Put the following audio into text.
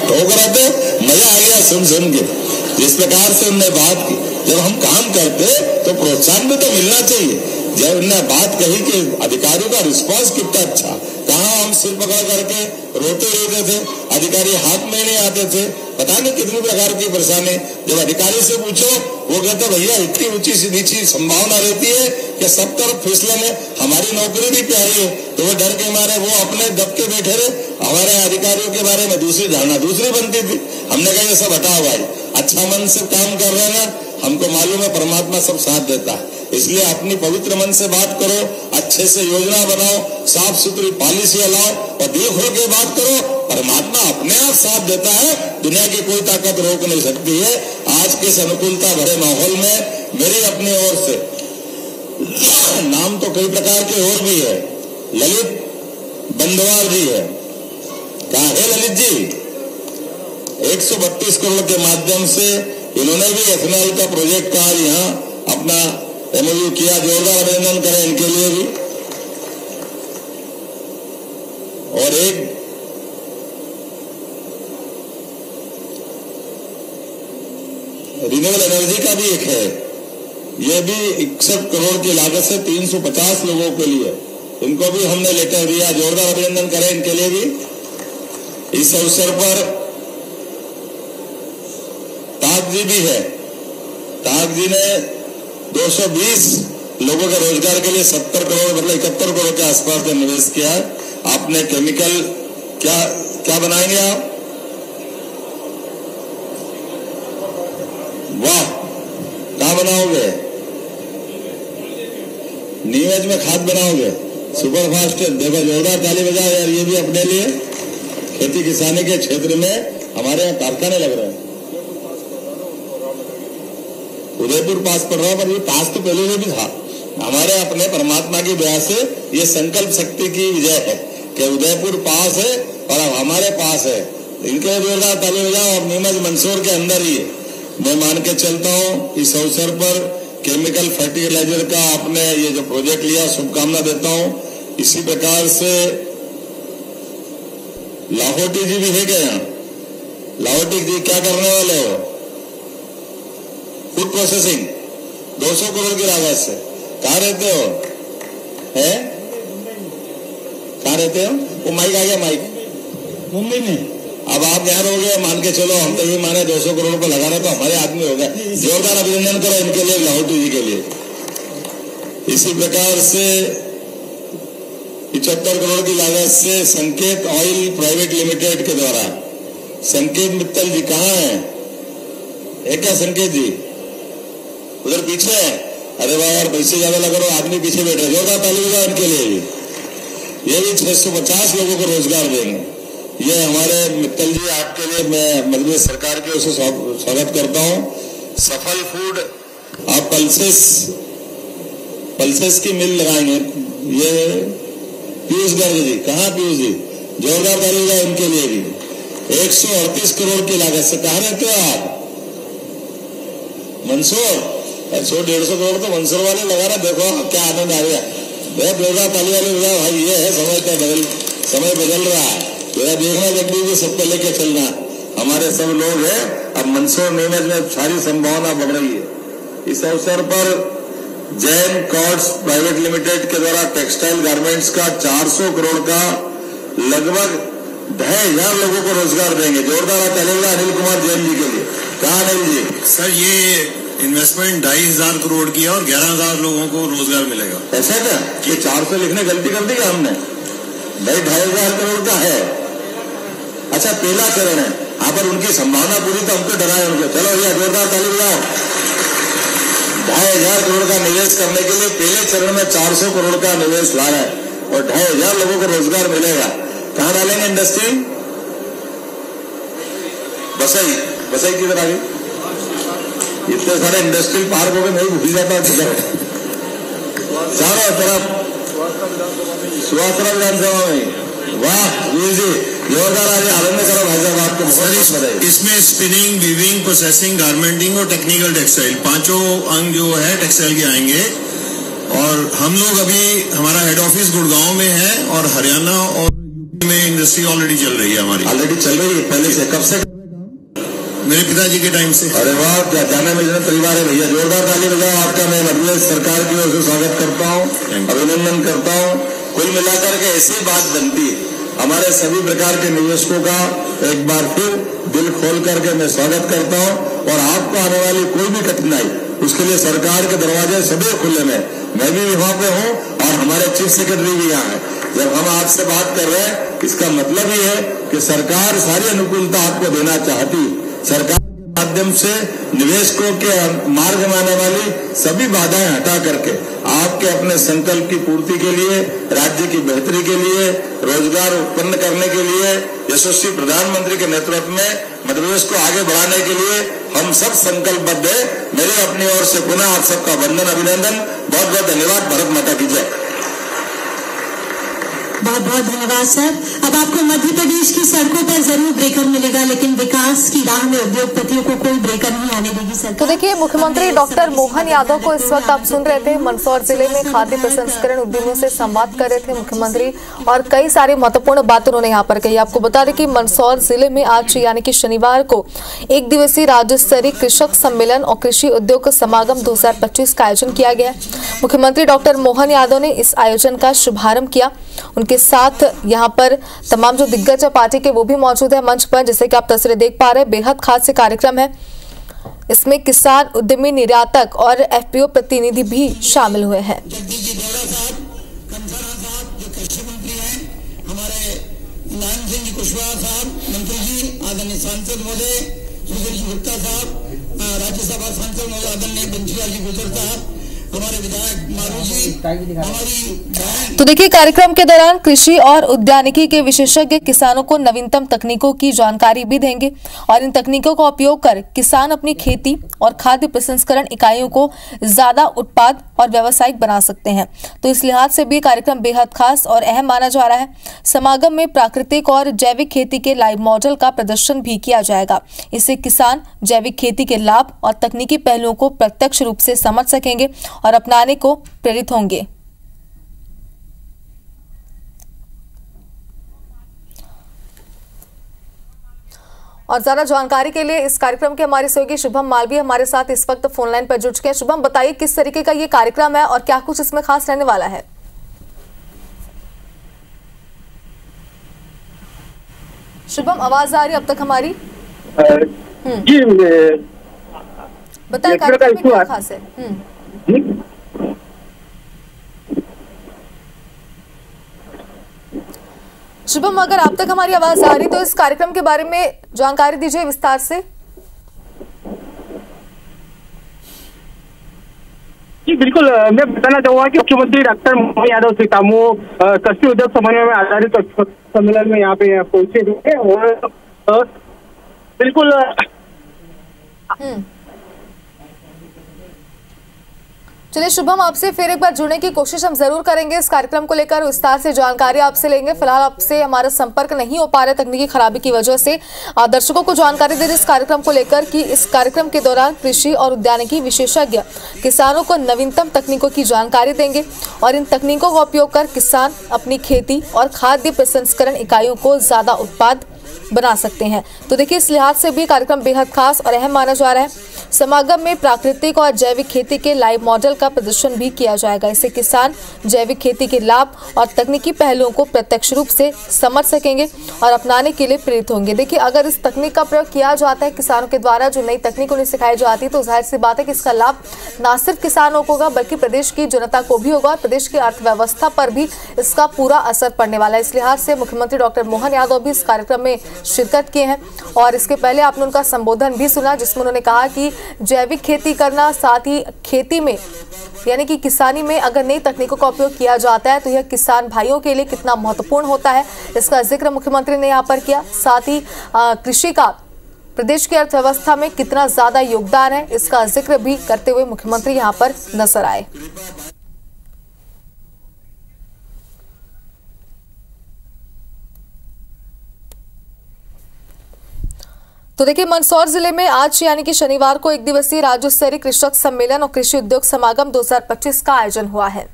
ठोक रहे थे, मजा आ गया सुन के जिस प्रकार से उनने बात की। जब हम काम करते तो प्रोत्साहन भी तो मिलना चाहिए। जब उन्होंने बात कही कि अधिकारियों का रिस्पांस कितना अच्छा, कहाँ हम सिर पकड़ करके रोते रहते थे, अधिकारी हाथ में नहीं आते थे, पता नहीं कितनी प्रकार की परेशानी। जब अधिकारी से पूछो वो कहते भैया इतनी ऊंची सी नीची संभावना रहती है कि सब तरफ फिसलन है, हमारी नौकरी भी प्यारी है। तो वो डर के मारे वो अपने दब के बैठे रहे, हमारे अधिकारियों के बारे में दूसरी धारणा दूसरी बनती थी। हमने कहा ये सब हटाओ भाई, अच्छा मन से काम कर रहे हैं, हमको मालूम है परमात्मा सब साथ देता है, इसलिए अपनी पवित्र मन से बात करो, अच्छे से योजना बनाओ, साफ सुथरी पॉलिसी लाओ और दिल खोल के बात करो। परमात्मा अपने आप साथ देता है, दुनिया की कोई ताकत रोक नहीं सकती है। आज के इस अनुकूलता भरे माहौल में मेरी अपनी ओर से नाम तो कई प्रकार के और भी है, ललित बंदवाल जी है, कहा है ललित जी, 132 करोड़ के माध्यम से इन्होंने भी एथेनॉल का प्रोजेक्ट का यहाँ अपना एमओयू किया, जोरदार अभिनंदन करें इनके लिए भी। और एक रिन्यूएबल एनर्जी का भी एक है, यह भी 61 करोड़ की लागत से 350 लोगों के लिए, इनको भी हमने लेटर दिया, जोरदार अभिनंदन करें इनके लिए भी। इस अवसर पर ताक जी भी है, ताक जी ने 220 लोगों के रोजगार के लिए 70 करोड़ मतलब 71 करोड़ के आसपास में निवेश किया है। आपने केमिकल क्या क्या बनाएंगे आप? वाह, कहाँ बनाओगे? नीमच में खाद बनाओगे, सुपर फास्ट। देखो जोरदार ताली बजाओ यार, ये भी अपने लिए खेती किसानी के क्षेत्र में हमारे यहाँ कारखाने लग रहे हैं। उदयपुर पास पड़ रहा है, पर ये पास तो पहले में भी था। हमारे अपने परमात्मा की दया से ये संकल्प शक्ति की विजय है कि उदयपुर पास है और अब हमारे पास है। इनके जोरदार ताली बजाओ। और नीमच मंदसौर के अंदर ही है। मैं मान के चलता हूँ इस अवसर पर केमिकल फर्टिलाइजर का आपने ये जो प्रोजेक्ट लिया, शुभकामना देता हूँ। इसी प्रकार से लाहौटी जी भी है क्या यहाँ? लाहौटी जी क्या करने वाले हो? फूड प्रोसेसिंग 200 करोड़ की लागत से। कहाँ रहते हो? है कहाँ रहते हो? वो माइक आ गया, माइक मुंबई में। अब आप यहाँ रहोगे, मान के चलो हम तो ये माने 200 करोड़ रुपए लगा रहे तो हमारे आदमी हो गए। जोरदार अभिनंदन करो इनके लिए, लाहौटी जी के लिए। इसी प्रकार से 75 करोड़ की लागत से संकेत ऑयल प्राइवेट लिमिटेड के द्वारा, संकेत मित्तल जी कहाँ है क्या संकेत जी? उधर पीछे है। अरे भाई यार, पैसे ज्यादा लगा रहे हो, आदमी पीछे बैठे। जोरदार ताली बजाओ इनके लिए भी। ये भी 650 लोगों को रोजगार देंगे। ये हमारे मित्तल जी, आपके लिए मैं मध्य प्रदेश सरकार की ओर से स्वागत करता हूँ। सफल फूड, आप पल्सेस की मिल लगाएंगे। ये पीयूष गर्ग जी, कहाँ पीयूष जी? जोरदार ताली बजाओ इनके लिए भी। 138 करोड़ की लागत से। कहाँ रहते हो आप? मंदसौर। 100-150 करोड़ तो मंदसौर वाले लगा रहे। देखो क्या आनंद आ गया। जोरदार ताली वाले बजाओ भाई। ये है समय बदल रहा है। देखना जल्दी भी सबको लेके चलना। हमारे सब लोग हैं। अब मंदसौर नीमच में सारी संभावना बढ़ रही है। इस अवसर पर जैन कॉर्ड्स प्राइवेट लिमिटेड के द्वारा टेक्सटाइल गारमेंट्स का 400 करोड़ का लगभग 2,500 लोगों को रोजगार देंगे। जोरदार चलेगा अनिल कुमार जैन जी के लिए। कहा अनिल जी? सर, ये इन्वेस्टमेंट 2,500 करोड़ की है और 11,000 लोगों को रोजगार मिलेगा। ऐसा क्या? ये 400 लिखने गलती कर दी क्या हमने? भाई 2,500 करोड़ का है। अच्छा, पहला चरण है। यहाँ पर उनकी संभावना पूरी, तो हमको डराए उनको। चलो भैया जोरदार ताली बजाओ। 2,500 करोड़ का निवेश करने के लिए पहले चरण में 400 करोड़ का निवेश ला रहा है और 2,500 लोगों को रोजगार मिलेगा। कहाँ डालेंगे इंडस्ट्री? बसई किधर आ गई? इतने सारे इंडस्ट्रियल पार्क हो गए, नहीं भूल जाता चारों तरफ। सुहासरा विधानसभा में। वाह जी, जोरदार आज आनंद करो भाई साहब। आपको बहुत बधाई। इसमें स्पिनिंग, वीविंग, प्रोसेसिंग, गारमेंटिंग और टेक्निकल टेक्सटाइल, पांचों अंग जो है टेक्सटाइल के आएंगे। और हम लोग अभी, हमारा हेड ऑफिस गुड़गांव में है और हरियाणा और यूपी में इंडस्ट्री ऑलरेडी चल रही है हमारी। ऑलरेडी चल रही है पहले से, कब से? मेरे पिताजी के टाइम से। अरे वाह, क्या जाना मिलना परिवार है भैया, जोरदार ताली बजाओ आपका। मैं मध्य प्रदेश सरकार की ओर से स्वागत करता हूँ, अभिनंदन करता हूँ। कुल मिलाकर के ऐसी बात बनती है। हमारे सभी प्रकार के निवेशकों का एक बार फिर दिल खोल करके मैं स्वागत करता हूँ, और आपको आने वाली कोई भी कठिनाई, उसके लिए सरकार के दरवाजे सदैव खुले में। मैं भी वहाँ पे हूँ और हमारे चीफ सेक्रेटरी भी यहाँ है। जब हम आपसे बात कर रहे हैं, इसका मतलब ये है कि सरकार सारी अनुकूलता आपको देना चाहती है। सरकार के माध्यम से निवेशकों के मार्ग में आने वाली सभी बाधाएं हटा करके आपके अपने संकल्प की पूर्ति के लिए, राज्य की बेहतरी के लिए, रोजगार उत्पन्न करने के लिए, यशस्वी प्रधानमंत्री के नेतृत्व में मध्य प्रदेश को आगे बढ़ाने के लिए हम सब संकल्पबद्ध है। मेरे अपनी ओर से पुनः आप सबका वंदन, अभिनंदन, बहुत बहुत धन्यवाद। भारत माता की जय। बहुत बहुत धन्यवाद सर। अब आपको मध्य प्रदेश की सड़कों पर जरूर ब्रेकर मिलेगा, लेकिन विकास की राह में उद्योगपतियों को कोई ब्रेकर नहीं आने देगी सरकार। तो देखिए, मुख्यमंत्री डॉक्टर मोहन यादव को इस वक्त आप सुन रहे थे। मंदसौर जिले में खाद्य प्रसंस्करण उद्यमियों से संवाद कर रहे थे मुख्यमंत्री, और कई सारी महत्वपूर्ण बातें उन्होंने यहाँ पर कही। आपको बता दें कि मंदसौर जिले में आज यानी कि शनिवार को 1 दिवसीय राज्य स्तरीय कृषक सम्मेलन और कृषि उद्योग समागम 2025 का आयोजन किया गया। मुख्यमंत्री डॉक्टर मोहन यादव ने इस आयोजन का शुभारंभ किया। उनके साथ यहाँ पर तमाम जो दिग्गज है पार्टी के, वो भी मौजूद है मंच पर। जैसे कि आप तस्वीरें देख पा रहे हैं, बेहद खास कार्यक्रम है। इसमें किसान, उद्यमी, निर्यातक और एफपीओ प्रतिनिधि भी शामिल हुए हैं। राज्यसभा सांसद महोदय आदरणीय बंशीलाल जी गुर्जर साहब, हमारे विधायक मारू जी। तो देखिए, कार्यक्रम के दौरान कृषि और उद्यानिकी के विशेषज्ञ किसानों को नवीनतम तकनीकों की जानकारी भी देंगे, और इन तकनीकों का उपयोग कर किसान अपनी खेती और खाद्य प्रसंस्करण इकाइयों को ज्यादा उत्पाद और व्यावसायिक बना सकते हैं। तो इस लिहाज से भी कार्यक्रम बेहद खास और अहम माना जा रहा है। समागम में प्राकृतिक और जैविक खेती के लाइव मॉडल का प्रदर्शन भी किया जाएगा। इससे किसान जैविक खेती के लाभ और तकनीकी पहलुओं को प्रत्यक्ष रूप से समझ सकेंगे और अपनाने को प्रेरित होंगे। और ज्यादा जानकारी के लिए इस कार्यक्रम के हमारे सहयोगी शुभम मालवीय हमारे साथ इस वक्त फोन लाइन पर जुड़ चुके हैं। शुभम, बताइए किस तरीके का ये कार्यक्रम है और क्या कुछ इसमें खास रहने वाला है? शुभम, आवाज आ रही है अब तक हमारी? जी, बताइए कार्यक्रम में क्या खास है? शुभम, अगर आप तक हमारी आवाज आ रही तो इस कार्यक्रम के बारे में जानकारी दीजिए विस्तार से। जी बिल्कुल, मैं बताना चाहूंगा कि मुख्यमंत्री डॉक्टर मोहन यादव सीतामू कृषि उद्योग समन्वय में आधारित सम्मेलन में यहाँ पे पहुंचे हुए, और बिल्कुल चलिए शुभम, आपसे फिर एक बार जुड़ने की कोशिश हम जरूर करेंगे। इस कार्यक्रम को लेकर विस्तार से जानकारी आपसे लेंगे। फिलहाल आपसे हमारा संपर्क नहीं हो पा रहा तकनीकी खराबी की वजह से। दर्शकों को जानकारी दे रहे इस कार्यक्रम को लेकर कि इस कार्यक्रम के दौरान कृषि और उद्यानिकी विशेषज्ञ किसानों को नवीनतम तकनीकों की जानकारी देंगे, और इन तकनीकों का उपयोग कर किसान अपनी खेती और खाद्य प्रसंस्करण इकाइयों को ज्यादा उत्पाद बना सकते हैं। तो देखिए, इस लिहाज से भी कार्यक्रम बेहद खास और अहम माना जा रहा है। समागम में प्राकृतिक और जैविक खेती के लाइव मॉडल का प्रदर्शन भी किया जाएगा। इससे किसान जैविक खेती के लाभ और तकनीकी पहलुओं को प्रत्यक्ष रूप से समझ सकेंगे और अपनाने के लिए प्रेरित होंगे। देखिए, अगर इस तकनीक का प्रयोग किया जाता है किसानों के द्वारा, जो नई तकनीक उन्हें सिखाई जाती है, तो जाहिर सी बात है कि इसका लाभ न सिर्फ किसानों को होगा बल्कि प्रदेश की जनता को भी होगा, और प्रदेश की अर्थव्यवस्था पर भी इसका पूरा असर पड़ने वाला है। इस लिहाज से मुख्यमंत्री डॉक्टर मोहन यादव भी इस कार्यक्रम में शिरकत किए हैं, और इसके पहले आपने उनका संबोधन भी सुना जिसमें उन्होंने कहा कि जैविक खेती करना, साथ ही खेती में यानी कि किसानी में अगर नई तकनीकों का उपयोग किया जाता है तो यह किसान भाइयों के लिए कितना महत्वपूर्ण होता है, इसका जिक्र मुख्यमंत्री ने यहाँ पर किया। साथ ही कृषि का प्रदेश की अर्थव्यवस्था में कितना ज्यादा योगदान है, इसका जिक्र भी करते हुए मुख्यमंत्री यहाँ पर नजर आए। तो देखिए, मंदसौर जिले में आज यानी कि शनिवार को 1 दिवसीय राज्य स्तरीय कृषक सम्मेलन और कृषि उद्योग समागम 2025 का आयोजन हुआ है।